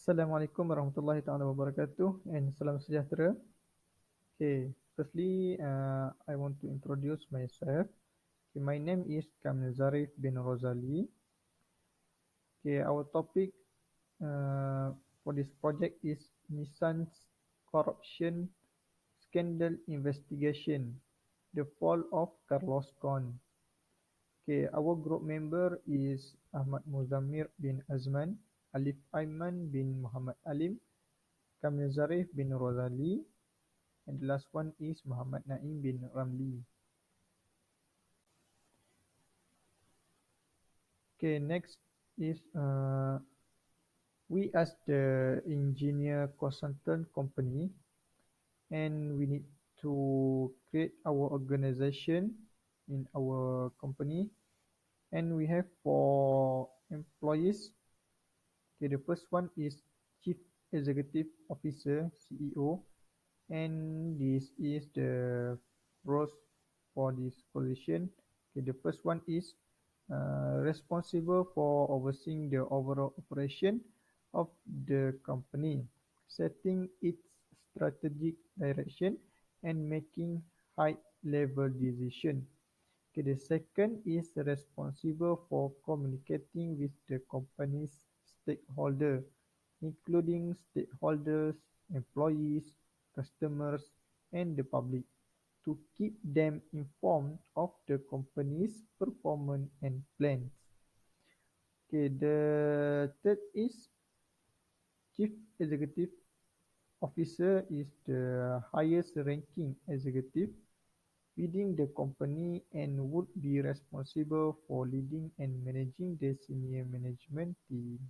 Assalamualaikum warahmatullahi taala wabarakatuh and salam sejahtera. Okay, firstly, I want to introduce myself. Okay, my name is Kamil Zarif bin Rosali. Okay, our topic for this project is Nissan's corruption scandal investigation, the fall of Carlos Ghosn. Okay, our group member is Ahmad Muzammir bin Azman, Alif Aiman bin Muhammad Alim, Kamil Zarif bin Rosali, and the last one is Muhammad Naim bin Ramli. Okay, next is we as the engineer consultant company, and we need to create our organization in our company, and we have four employees. Okay, the first one is Chief Executive Officer (CEO), and this is the roles for this position. Okay, the first one is responsible for overseeing the overall operation of the company, setting its strategic direction, and making high-level decisions. Okay, the second is responsible for communicating with the company's stakeholders, including stakeholders, employees, customers, and the public, to keep them informed of the company's performance and plans. Okay, the third is Chief Executive Officer is the highest ranking executive within the company and would be responsible for leading and managing the senior management team.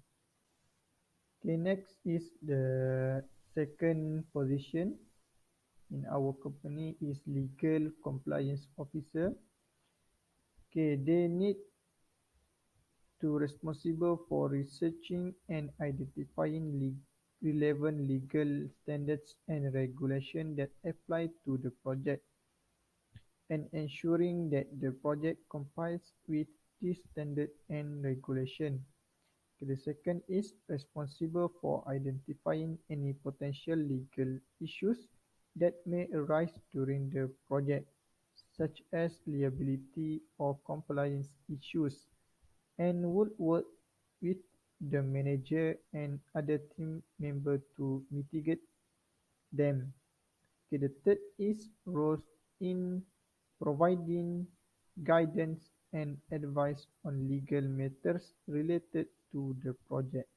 Okay, next is the second position in our company is legal compliance officer. Okay, they need to responsible for researching and identifying relevant legal standards and regulation that apply to the project and ensuring that the project complies with this standard and regulation. Okay, the second is responsible for identifying any potential legal issues that may arise during the project, such as liability or compliance issues, and would work with the manager and other team members to mitigate them. Okay, the third is roles in providing guidance and advice on legal matters related to the project.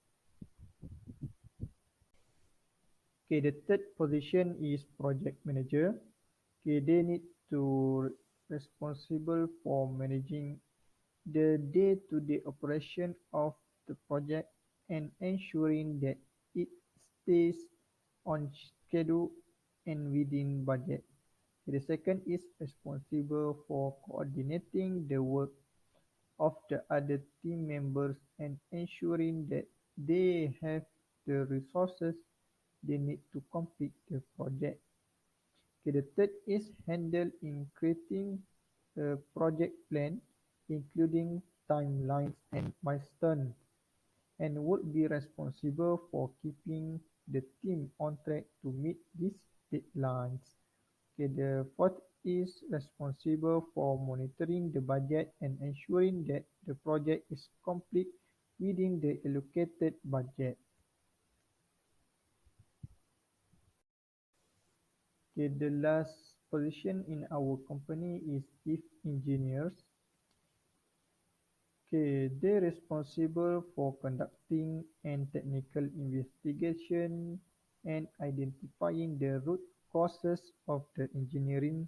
Okay, the third position is project manager. Okay, they need to responsible for managing the day-to-day operation of the project and ensuring that it stays on schedule and within budget. The second is responsible for coordinating the work of the other team members and ensuring that they have the resources they need to complete the project. Okay, the third is handle in creating a project plan, including timelines and milestones, and would be responsible for keeping the team on track to meet these deadlines. Okay, the fourth is responsible for monitoring the budget and ensuring that the project is complete within the allocated budget. Okay, the last position in our company is chief engineers. Okay, they're responsible for conducting and technical investigation and identifying the root causes of the engineering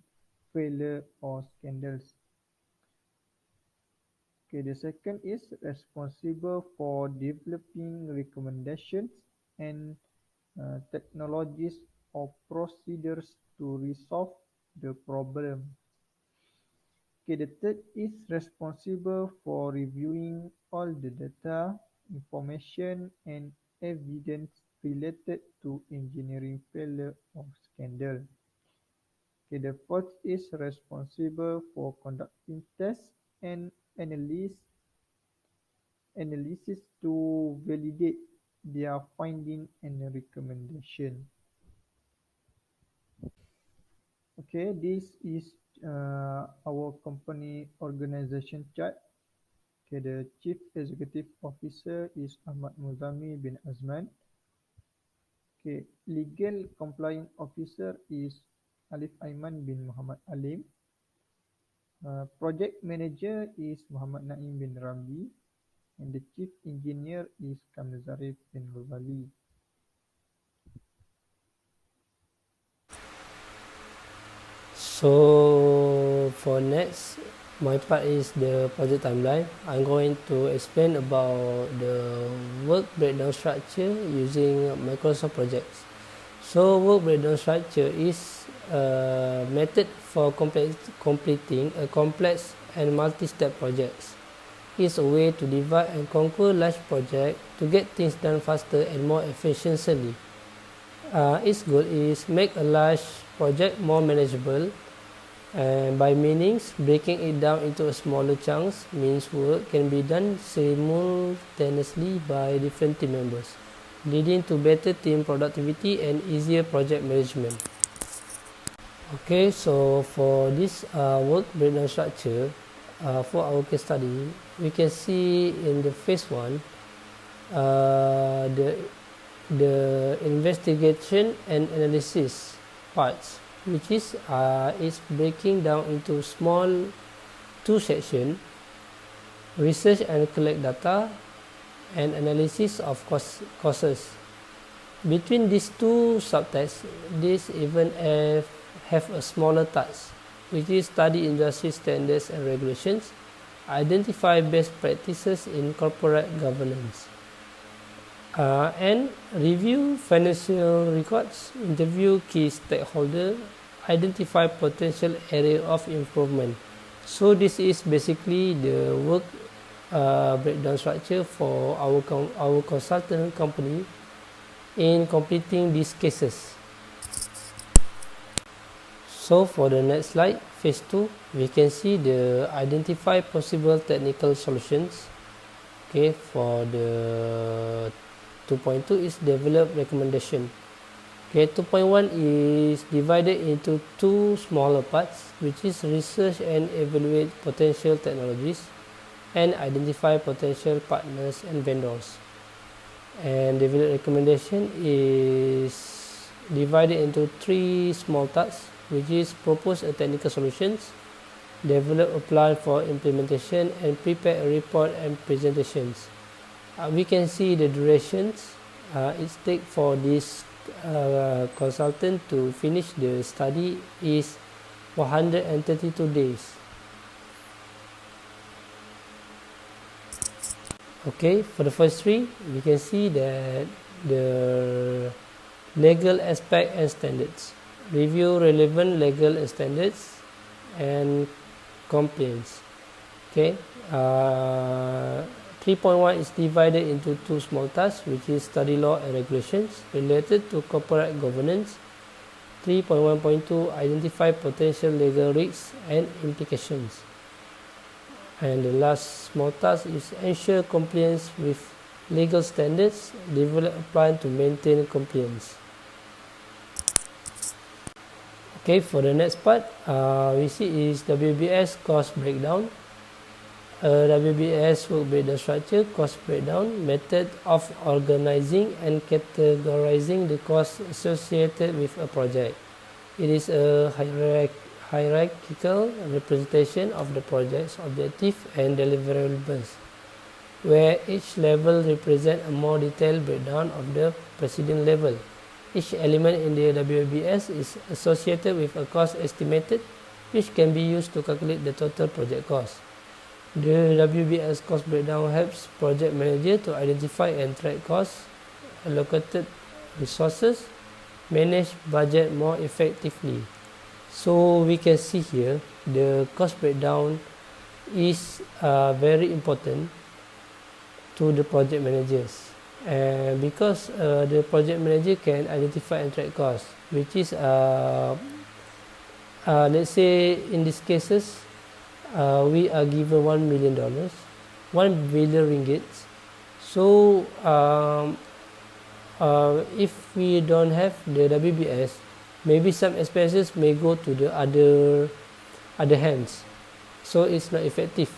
failure or scandals. Okay, the second is responsible for developing recommendations and technologies or procedures to resolve the problem. Okay, the third is responsible for reviewing all the data, information, and evidence related to engineering failure or scandal. Okay, the fourth is responsible for conducting tests and analysis to validate their finding and recommendation. Okay, this is our company organization chart. Okay, the Chief Executive Officer is Ahmad Muzami bin Azman. Okay, Legal Compliance Officer is Alif Aiman bin Muhammad Alim. Project Manager is Muhammad Naim bin Ramli. And the Chief Engineer is Kamzarif bin Ghazali. So for next, my part is the project timeline. I'm going to explain about the work breakdown structure using Microsoft projects. So work breakdown structure is a method for completing a complex and multi-step projects. It's a way to divide and conquer large projects to get things done faster and more efficiently. Its goal is make a large project more manageable, and by meanings, breaking it down into smaller chunks means work can be done simultaneously by different team members, leading to better team productivity and easier project management. Okay, so for this work breakdown structure, for our case study, we can see in the phase 1, uh, the, the investigation and analysis parts, which is breaking down into small 2 sections: research and collect data, and analysis of causes. Between these two subtasks, this even have a smaller task, which is study industry standards and regulations, identify best practices in corporate governance, and review financial records, interview key stakeholders, identify potential area of improvement. So this is basically the work breakdown structure for our consultant company in completing these cases. So for the next slide, phase 2, we can see the identify possible technical solutions. Okay, for the 2.2 is develop recommendation. Okay, 2.1 is divided into 2 smaller parts, which is research and evaluate potential technologies and identify potential partners and vendors. And develop recommendation is divided into 3 small tasks, which is propose a technical solutions, develop a plan for implementation, and prepare a report and presentations. We can see the durations it takes for this consultant to finish the study is 132 days. Okay, for the first 3, we can see that the legal aspect and standards. Review relevant legal and standards and compliance. Okay, 3.1 is divided into 2 small tasks, which is study law and regulations related to corporate governance. 3.1.2 identify potential legal risks and implications. And the last small task is ensure compliance with legal standards, develop a plan to maintain compliance. Okay, for the next part, we see is WBS cost breakdown. WBS work breakdown structure, cost breakdown, method of organizing and categorizing the costs associated with a project. It is a hierarchical representation of the project's objective and deliverables, where each level represents a more detailed breakdown of the preceding level. Each element in the WBS is associated with a cost estimated, which can be used to calculate the total project cost. The WBS cost breakdown helps project manager to identify and track costs, allocated resources, manage budget more effectively. So we can see here the cost breakdown is very important to the project managers, and because the project manager can identify and track costs, which is let's say in these cases we are given $1 million, 1 billion ringgit. So if we don't have the WBS, maybe some expenses may go to the other hands, so it's not effective.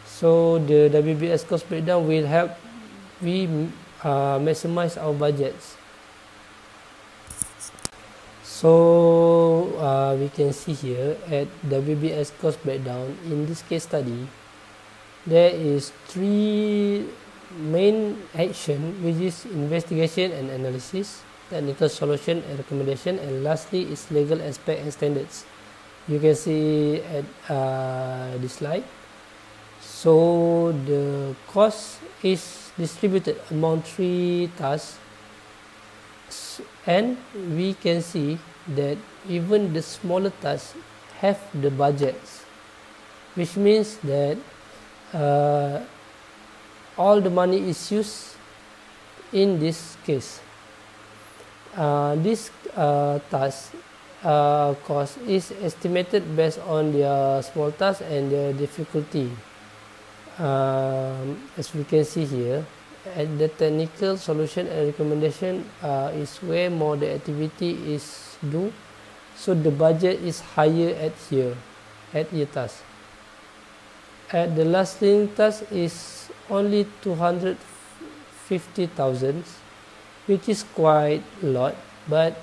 So the WBS cost breakdown will help we maximize our budgets. So we can see here at WBS cost breakdown in this case study, there is three main action, which is investigation and analysis, technical solution and recommendation, and lastly is legal aspect and standards. You can see at this slide. So the cost is distributed among three tasks, and we can see that even the smaller tasks have the budgets, which means that uh, all the money is used in this case. This task cost is estimated based on their small task and their difficulty. As we can see here, at the technical solution and recommendation is where more the activity is due, so the budget is higher at your task. At the last link task is only 250,000, which is quite a lot, but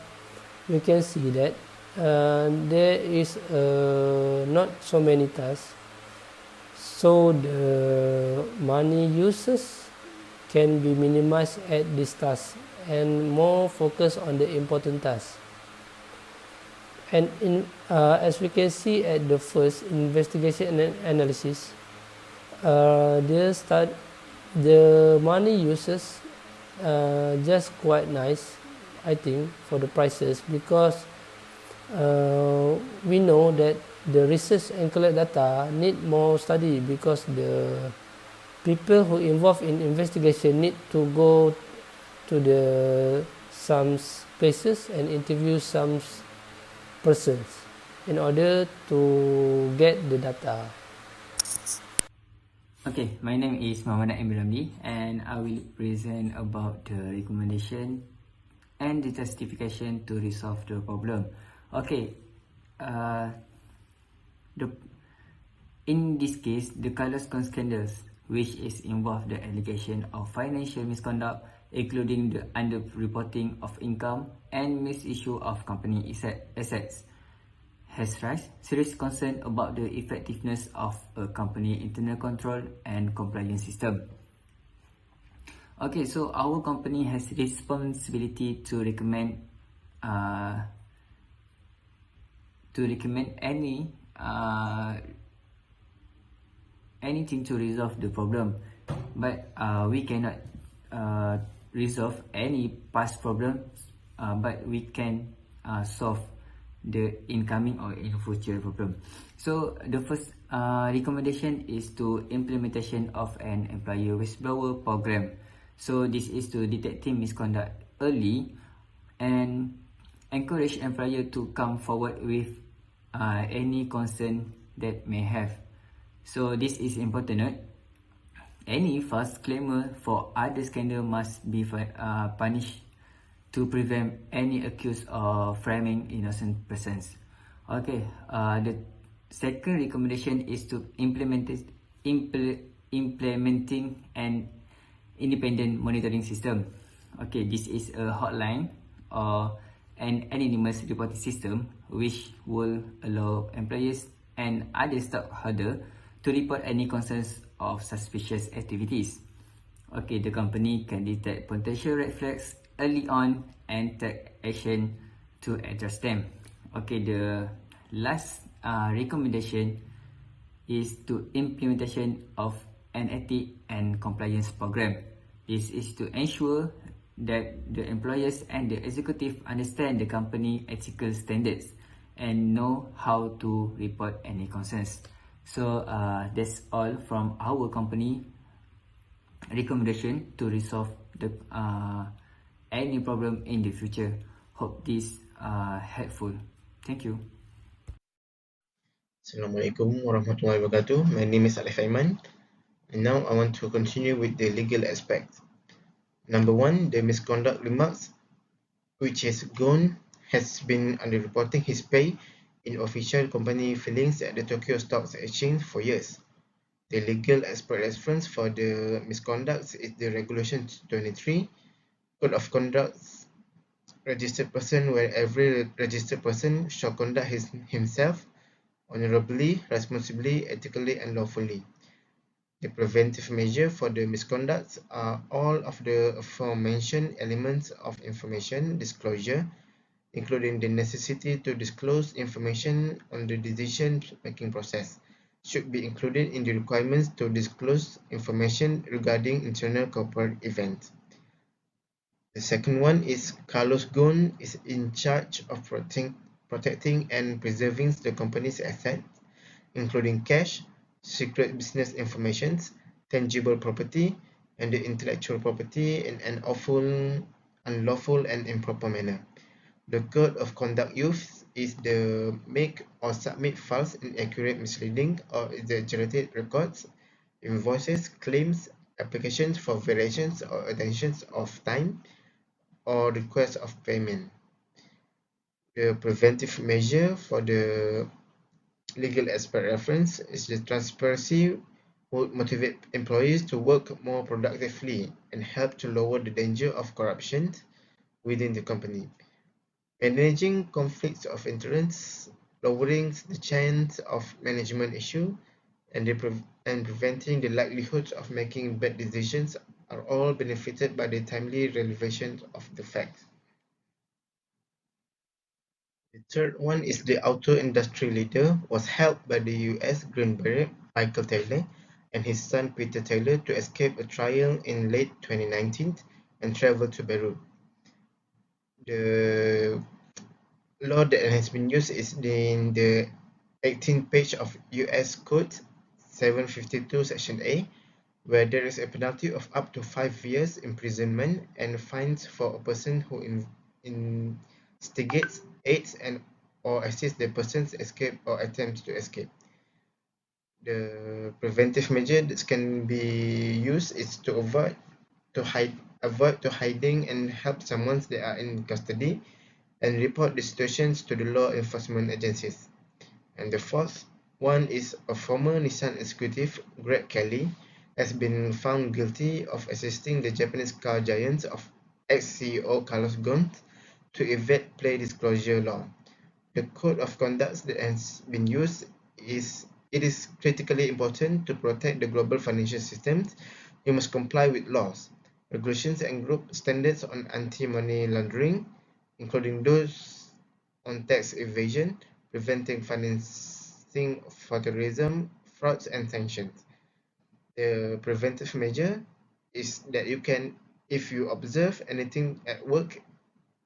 we can see that there is not so many tasks, so the money uses can be minimized at this task and more focus on the important tasks. And as we can see at the first investigation and analysis, the money uses just quite nice, I think, for the prices, because we know that the research and collect data need more study, because the people who involved in investigation need to go to the some places and interview some persons in order to get the data. Okay, my name is Muhammad Naim Ramli, and I will present about the recommendation and the justification to resolve the problem. Okay, the in this case, the Ghosn scandals, which is involved the allegation of financial misconduct, including the underreporting of income and misissue of company assets, has raised serious concern about the effectiveness of a company internal control and compliance system. Okay, so our company has responsibility to recommend anything to resolve the problem, but we cannot resolve any past problems, but we can solve the incoming or in future problem. So the first recommendation is to implementation of an employer whistleblower program. So this is to detect misconduct early and encourage employer to come forward with any concern that may have. So this is important note. Any false claimer for other scandal must be punished to prevent any accused of framing innocent persons. Okay, the second recommendation is to implementing an independent monitoring system. Okay, this is a hotline or an anonymous reporting system which will allow employers and other stockholders to report any concerns of suspicious activities. Okay, the company can detect potential red flags early on and take action to address them. Okay, the last recommendation is to implementation of an ethic and compliance program. This is to ensure that the employers and the executive understand the company ethical standards and know how to report any concerns. So that's all from our company recommendation to resolve the any problem in the future. Hope this helpful. Thank you. Assalamualaikum warahmatullahi wabarakatuh. My name is Alif Aiman, and now I want to continue with the legal aspect. Number one, the misconduct remarks, which is Ghosn has been underreporting his pay in official company filings at the Tokyo Stock Exchange for years. The legal expert reference for the misconduct is the Regulation 23, Code of Conduct registered person, where every registered person shall conduct himself honorably, responsibly, ethically, and lawfully. The preventive measure for the misconduct are all of the aforementioned elements of information disclosure, including the necessity to disclose information on the decision-making process, should be included in the requirements to disclose information regarding internal corporate events. The second one is Carlos Ghosn is in charge of protecting and preserving the company's assets, including cash, secret business information, tangible property, and the intellectual property in an unlawful and improper manner. The code of conduct used is the make or submit false, inaccurate, misleading, or exaggerated records, invoices, claims, applications for variations or extensions of time, or requests of payment. The preventive measure for the legal expert reference is the transparency would motivate employees to work more productively and help to lower the danger of corruption within the company. Managing conflicts of interest, lowering the chance of management issue, and preventing the likelihood of making bad decisions are all benefited by the timely revelation of the facts. The third one is the auto industry leader was helped by the US Green Beret Michael Taylor and his son Peter Taylor to escape a trial in late 2019 and travel to Beirut. The law that has been used is in the 18th page of US Code 752 Section A, where there is a penalty of up to 5 years imprisonment and fines for a person who instigates, aids, and or assists the person's escape or attempts to escape. The preventive measure that can be used is to avoid to hiding and help someone that are in custody and report the situations to the law enforcement agencies. And the fourth one is a former Nissan executive, Greg Kelly, has been found guilty of assisting the Japanese car giants of ex-CEO Carlos Ghosn to evade play disclosure law. The code of conduct that has been used is it is critically important to protect the global financial systems. You must comply with laws, regulations, and group standards on anti-money laundering, including those on tax evasion, preventing financing for terrorism, frauds, and sanctions. The preventive measure is that you can, if you observe anything at work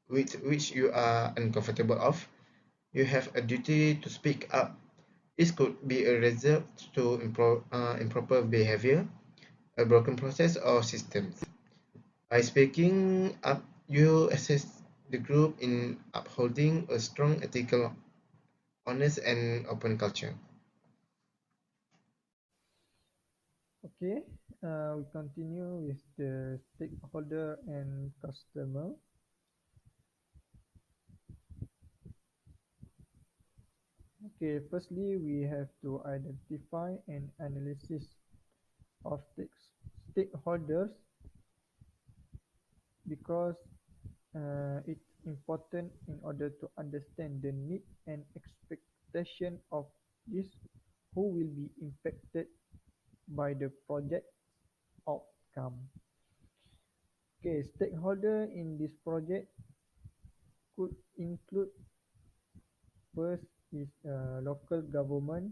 with which you are uncomfortable of, you have a duty to speak up. This could be a result to improper behavior, a broken process, or systems. By speaking up, you assist the group in upholding a strong ethical, honest, and open culture. Okay, we continue with the stakeholder and customer. Okay, firstly, we have to identify and analysis of stakeholders because it's important in order to understand the need and expectation of this who will be impacted by the project outcome. Okay, stakeholder in this project could include first is local government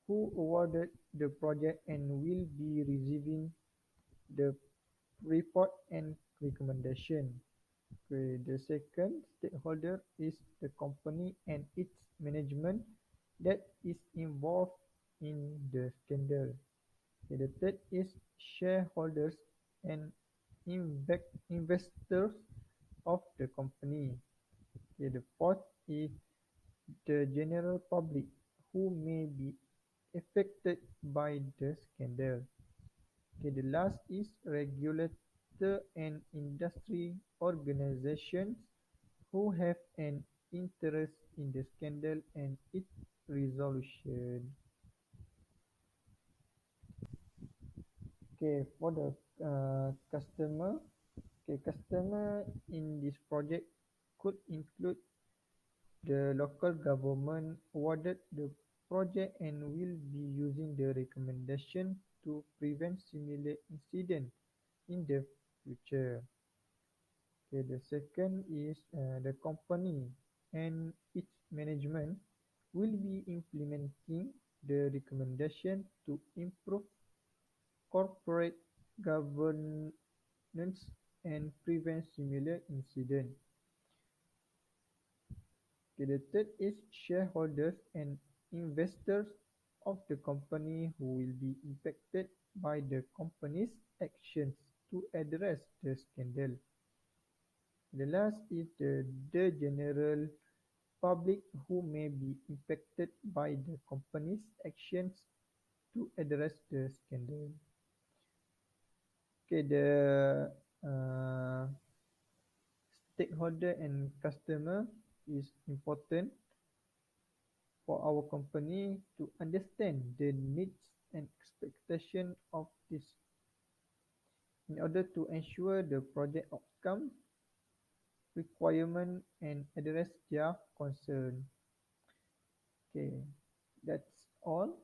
who awarded the project and will be receiving the report and recommendation. Okay, the second stakeholder is the company and its management that is involved in the scandal. Okay, the third is shareholders and investors of the company. Okay, the fourth is the general public who may be affected by the scandal. Okay, the last is regulators investor and industry organizations who have an interest in the scandal and its resolution. Okay, for the customer in this project could include the local government awarded the project and will be using the recommendation to prevent similar incidents in the future. Okay, the second is the company and its management will be implementing the recommendation to improve corporate governance and prevent similar incidents. Okay, the third is shareholders and investors of the company who will be impacted by the company's actions to address the scandal. The last is the general public who may be impacted by the company's actions to address the scandal. Okay, the uh, stakeholder and customer is important for our company to understand the needs and expectation of this in order to ensure the project outcome requirement and address their concern. Okay, that's all.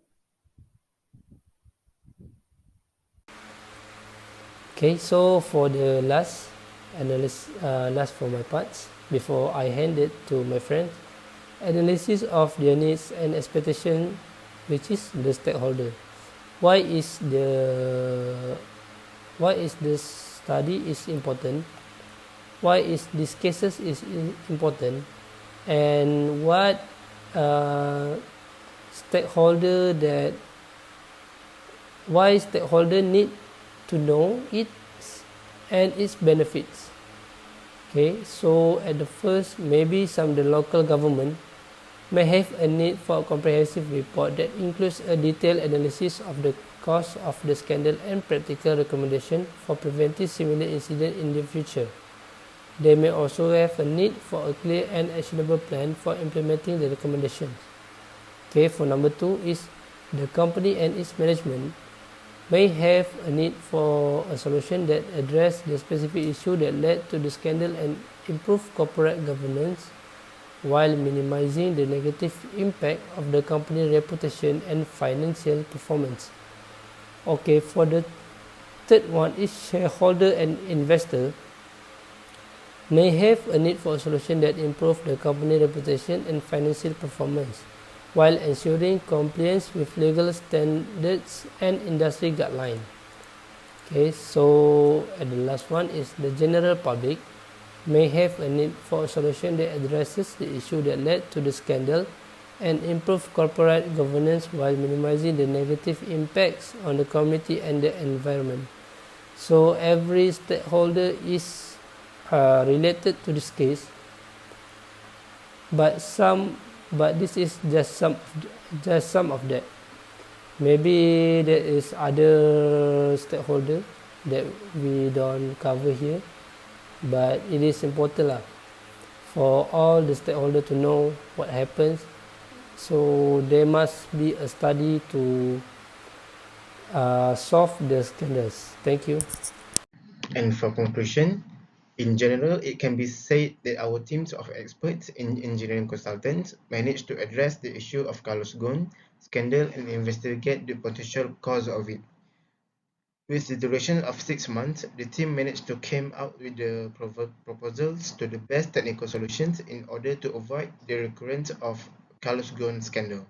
Okay, so for the last analysis, last for my parts, before I hand it to my friend, analysis of their needs and expectation, which is the stakeholder. Why is this study is important? Why is these cases is important? And what stakeholder that why stakeholder need to know it and its benefits. Okay, so at the first, maybe some the local government may have a need for a comprehensive report that includes a detailed analysis of the cause of the scandal and practical recommendation for preventing similar incidents in the future. They may also have a need for a clear and actionable plan for implementing the recommendations. Okay, for number 2 is the company and its management may have a need for a solution that address the specific issue that led to the scandal and improve corporate governance while minimizing the negative impact of the company reputation and financial performance. Okay, for the third one is shareholder and investor may have a need for a solution that improve the company reputation and financial performance while ensuring compliance with legal standards and industry guidelines. Okay, so the last one is the general public may have a need for a solution that addresses the issue that led to the scandal and improve corporate governance while minimizing the negative impacts on the community and the environment. So every stakeholder is related to this case, but this is just some of that. Maybe there is other stakeholder that we don't cover here, but it is important lah for all the stakeholder to know what happens. So there must be a study to solve the scandals. Thank you. And for conclusion, in general, it can be said that our teams of experts in engineering consultants managed to address the issue of Ghosn scandal and investigate the potential cause of it. With the duration of 6 months, the team managed to came out with the proposals to the best technical solutions in order to avoid the recurrence of Ghosn scandal.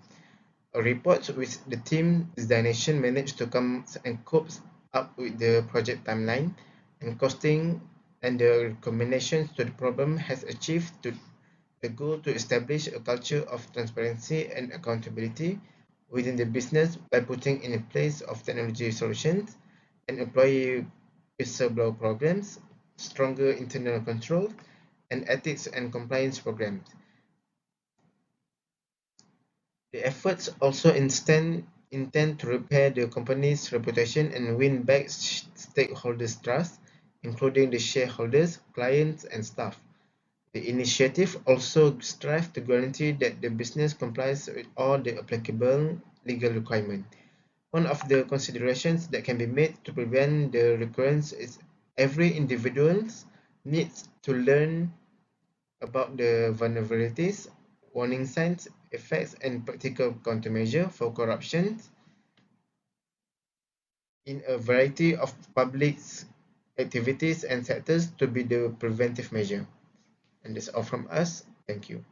A report with the team designation managed to come and cope up with the project timeline and costing, and the recommendations to the problem has achieved the goal to establish a culture of transparency and accountability within the business by putting in place of technology solutions and employee whistleblower programs, stronger internal control, and ethics and compliance programs. The efforts also intend to repair the company's reputation and win back stakeholders' trust including the shareholders, clients, and staff. The initiative also strives to guarantee that the business complies with all the applicable legal requirements. One of the considerations that can be made to prevent the recurrence is every individual needs to learn about the vulnerabilities, warning signs, effects, and practical countermeasures for corruption in a variety of public activities and sectors to be the preventive measure. And that's all from us. Thank you.